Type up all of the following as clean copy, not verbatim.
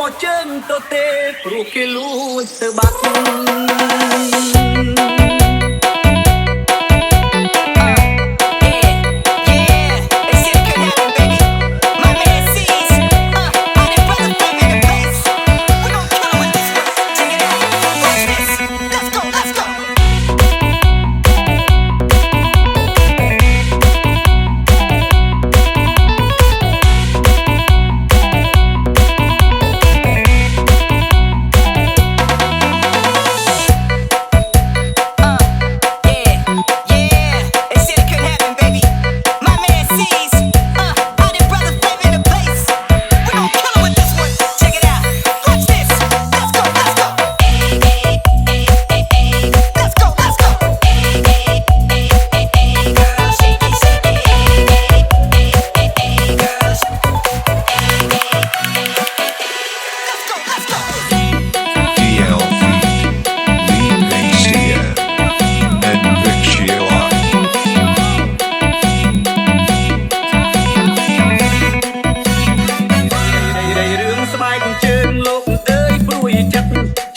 មកជើងទៅទេព្រោះគេលួចទៅបាត់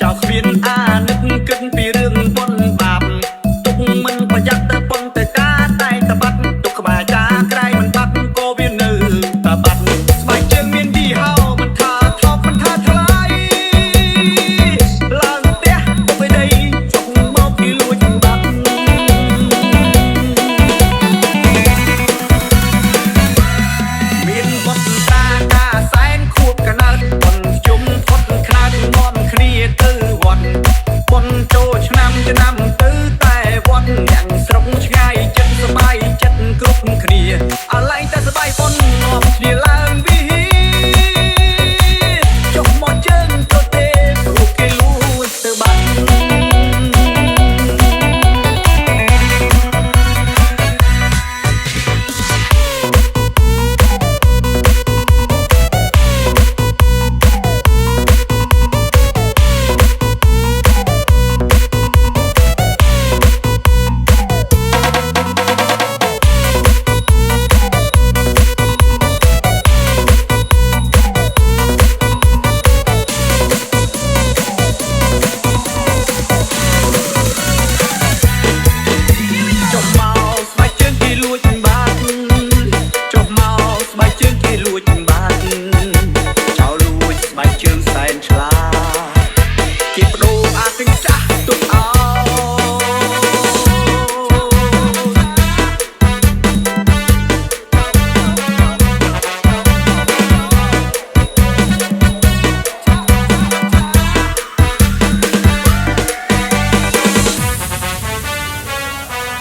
ចោលគ្មានអានឹកគិតពីរឿងបុណ្យបាបទុកមិនប្រយ័ត្នទៅប៉ុន្តែការតែងតបាត់ទុកក្បាលចាក្រៃមិនបាត់ក៏វានៅតបាត់ស្បែកជើងមានយីហោមិនថាថប់មិនថាថ្លៃឡើងផ្ទះទៅពេលដីចុកមកពីលួចបាត់មានបុតតាការសែនខួបកណើតបុនជុំផុតខ្នាតងំគ្នាទៅវត្តបុនចូលឆ្នាំទៅតែវត្តយ៉ាងស្រុកឆ្ងាយចិត្តសបាយចិត្តគ្រប់គ្នាអាឡែងតែសបាយបុនងំគ្នាឡើងវិហារចុះមកជើងទៅទេព្រោះគេលួចទៅបាត់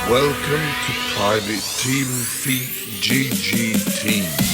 Welcome to Private Team Feet GG Team.